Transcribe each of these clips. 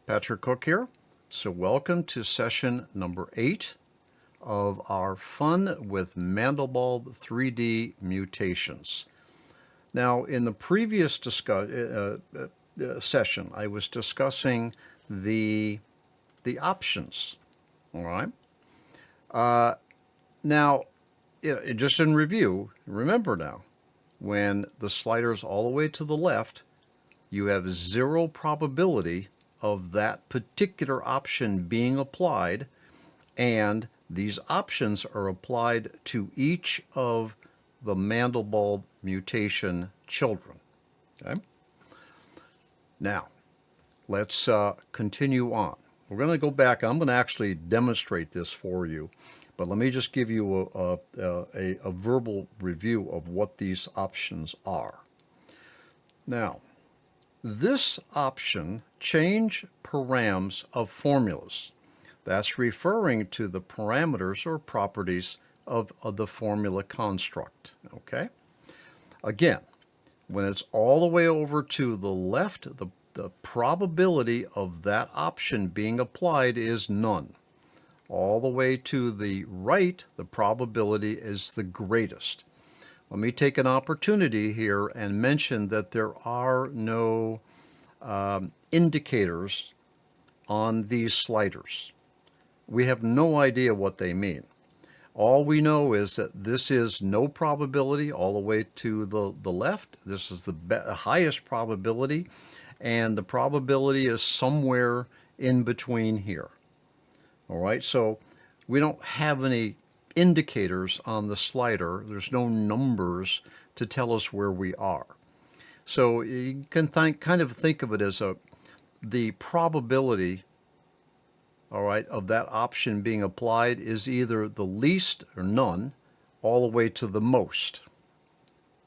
Patrick Cook here. So welcome to session number 8 of our fun with Mandelbulb3D Mutations. Now, in the previous session, I was discussing the options. All right. Now, just in review, remember now, when the slider's all the way to the left, you have 0 probability of that particular option being applied, and these options are applied to each of the Mandelbulb mutation children. Okay? Now, let's continue on. We're going to go back. I'm going to actually demonstrate this for you, but let me just give you a verbal review of what these options are. Now, this option, change params of formulas. That's referring to the parameters or properties of the formula construct. Okay? Again, when it's all the way over to the left, the probability of that option being applied is none. All the way to the right, the probability is the greatest. Let me take an opportunity here and mention that there are no indicators on these sliders. We have no idea what they mean. All we know is that this is no probability all the way to the left. This is the highest probability, and the probability is somewhere in between here. All right, so we don't have any indicators on the slider. There's no numbers to tell us where we are. So you can kind of think of it as the probability, all right, of that option being applied is either the least or none, all the way to the most,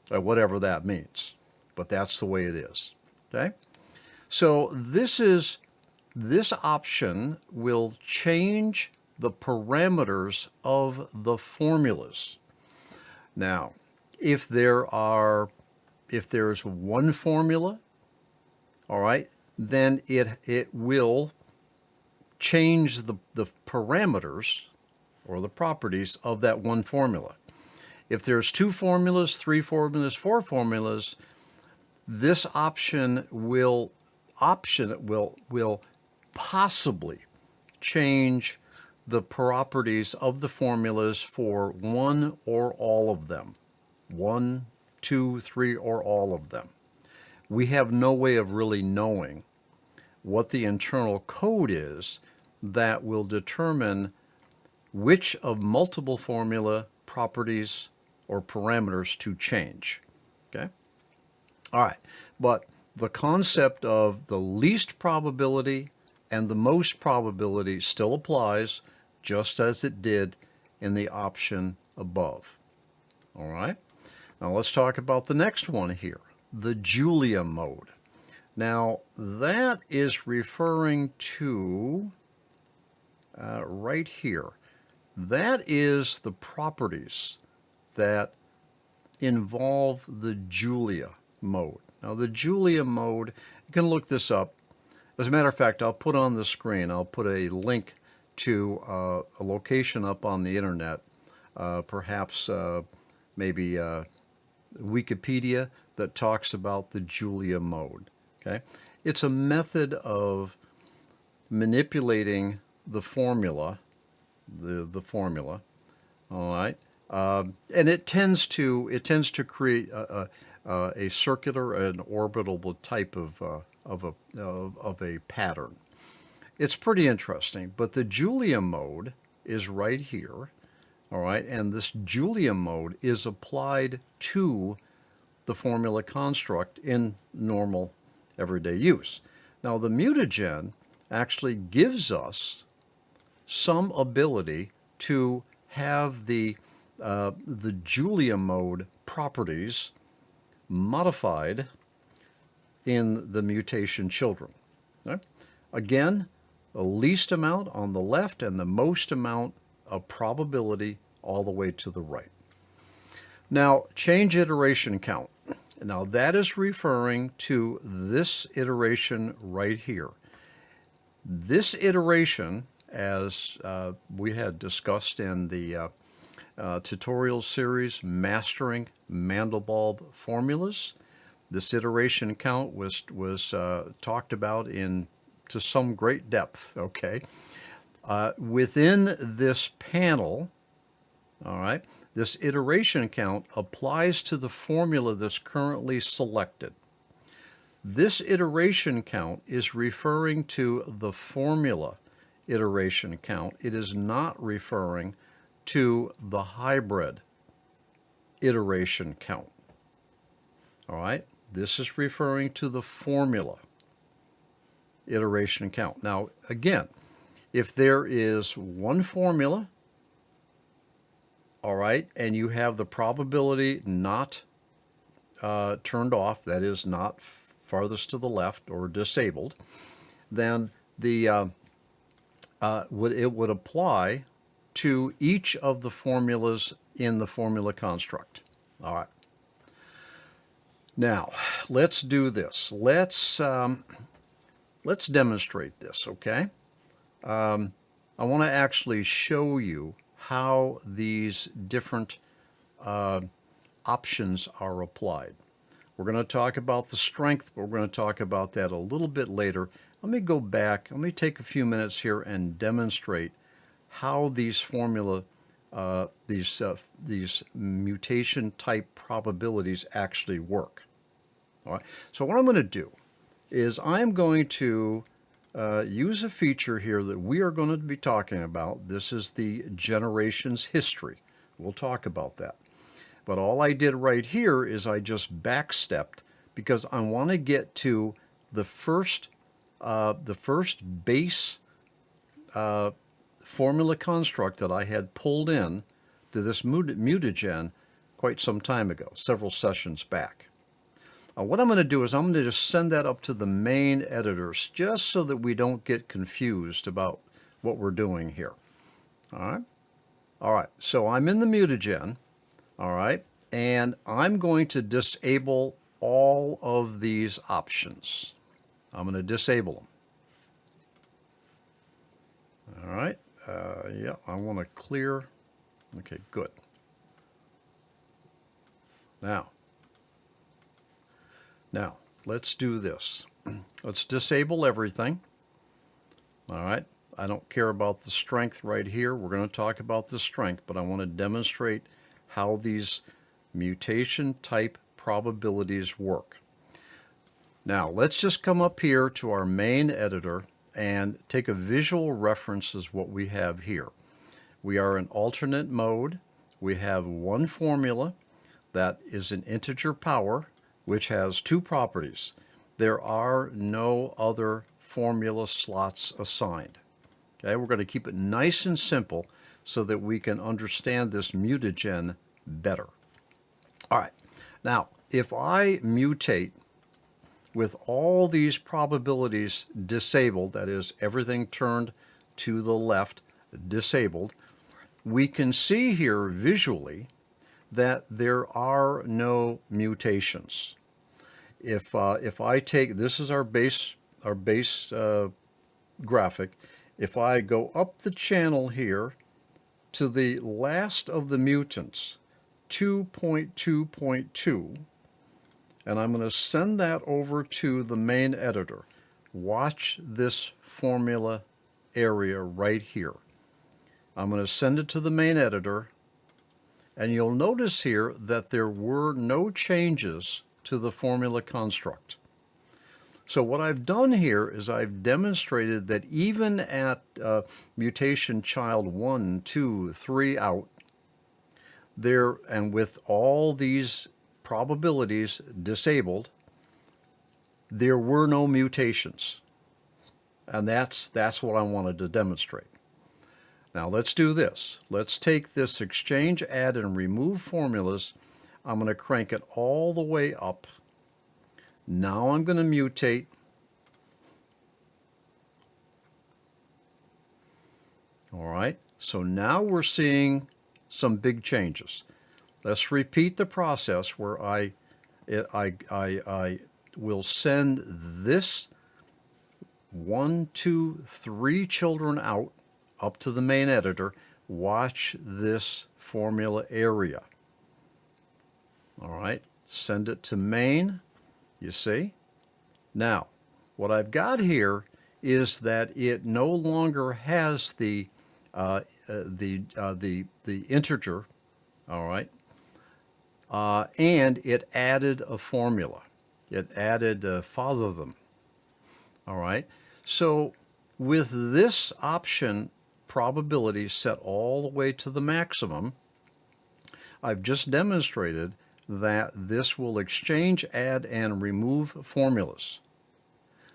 whatever that means. But that's the way it is. Okay. So this option will change the parameters of the formulas. Now, if there's one formula, all right, then it will change the parameters or the properties of that one formula. If there's 2 formulas, 3 formulas, 4 formulas, this option will possibly change the properties of the formulas for one or all of them. 1, 2, 3, or all of them. We have no way of really knowing what the internal code is that will determine which of multiple formula properties or parameters to change. Okay? All right. But the concept of the least probability and the most probability still applies, just as it did in the option above. All right? Now let's talk about the next one here, the Julia mode. Now that is referring to right here. That is the properties that involve the Julia mode. Now the Julia mode, you can look this up. As a matter of fact, I'll put on the screen, I'll put a link to a location up on the internet, perhaps maybe Wikipedia, that talks about the Julia mode. Okay, it's a method of manipulating the formula, the formula. All right, and it tends to create a circular and orbital type of a pattern. It's pretty interesting, but the Julia mode is right here, all right, and this Julia mode is applied to the formula construct in normal everyday use. Now the MutaGen actually gives us some ability to have the Julia mode properties modified in the mutation children. Okay? Again, the least amount on the left and the most amount of probability all the way to the right. Now, change iteration count. Now, that is referring to this iteration right here. This iteration, as we had discussed in the tutorial series, Mastering Mandelbulb Formulas, this iteration count was talked about to some great depth, okay? Within this panel, all right, this iteration count applies to the formula that's currently selected. This iteration count is referring to the formula iteration count. It is not referring to the hybrid iteration count. All right, this is referring to the formula iteration count. Now, again, if there is one formula, all right, and you have the probability not turned off, that is not farthest to the left or disabled, then it would apply to each of the formulas in the formula construct. All right. Now, let's do this. Let's demonstrate this, okay? I want to actually show you how these different options are applied. We're going to talk about the strength, but we're going to talk about that a little bit later. Let me go back. Let me take a few minutes here and demonstrate how these formula, these mutation type probabilities actually work. All right. So what I'm going to do is I'm going to use a feature here that we are going to be talking about. This is the generations history. We'll talk about that. But all I did right here is I just backstepped because I want to get to the first base formula construct that I had pulled in to this MutaGen quite some time ago, several sessions back. What I'm going to do is I'm going to just send that up to the main editors just so that we don't get confused about what we're doing here. All right. All right. So I'm in the MutaGen. All right. And I'm going to disable all of these options. I'm going to disable them. All right. Yeah, I want to clear. Okay, good. Now, let's do this. Let's disable everything. All right. I don't care about the strength right here. We're going to talk about the strength, but I want to demonstrate how these mutation type probabilities work. Now, let's just come up here to our main editor and take a visual reference as what we have here. We are in alternate mode. We have one formula that is an integer power, which has two properties. There are no other formula slots assigned. Okay, we're going to keep it nice and simple so that we can understand this MutaGen better. All right, now if I mutate with all these probabilities disabled, that is everything turned to the left, disabled, we can see here visually that there are no mutations. If I take, this is our base graphic, if I go up the channel here to the last of the mutants, 2.2.2, and I'm going to send that over to the main editor. Watch this formula area right here. I'm going to send it to the main editor, and you'll notice here that there were no changes to the formula construct. So what I've done here is I've demonstrated that even at mutation child 1, 2, 3 out, there, and with all these probabilities disabled, there were no mutations. And that's what I wanted to demonstrate. Now let's do this. Let's take this exchange, add, and remove formulas. I'm going to crank it all the way up. Now I'm going to mutate. All right, so now we're seeing some big changes. Let's repeat the process where I will send this 1, 2, 3 children out up to the main editor. Watch this formula area. All right, send it to main, you see? Now, what I've got here is that it no longer has the integer, all right, and it added a formula. It added father them, all right. So with this option probability set all the way to the maximum, I've just demonstrated that this will exchange, add, and remove formulas.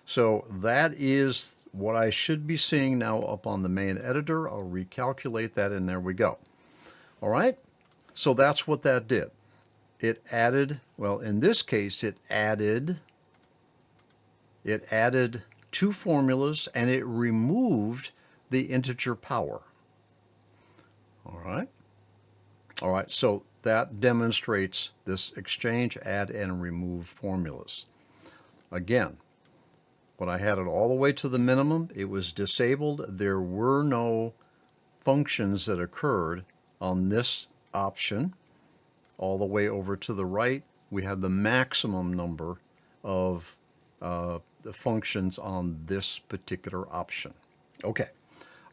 So that is what I should be seeing now up on the main editor. I'll recalculate that, and there we go. All right, so that's what that did. It added, well, in this case, it added 2 formulas, and it removed the integer power. All right. All right, so that demonstrates this exchange, add, and remove formulas. Again, when I had it all the way to the minimum, it was disabled. There were no functions that occurred on this option. All the way over to the right, we had the maximum number of the functions on this particular option. Okay,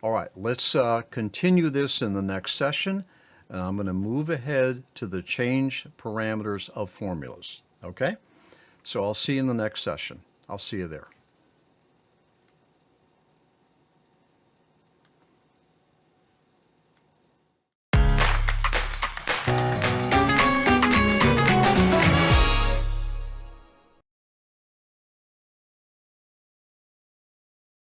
all right, let's continue this in the next session. And I'm going to move ahead to the change parameters of formulas. Okay? So I'll see you in the next session. I'll see you there.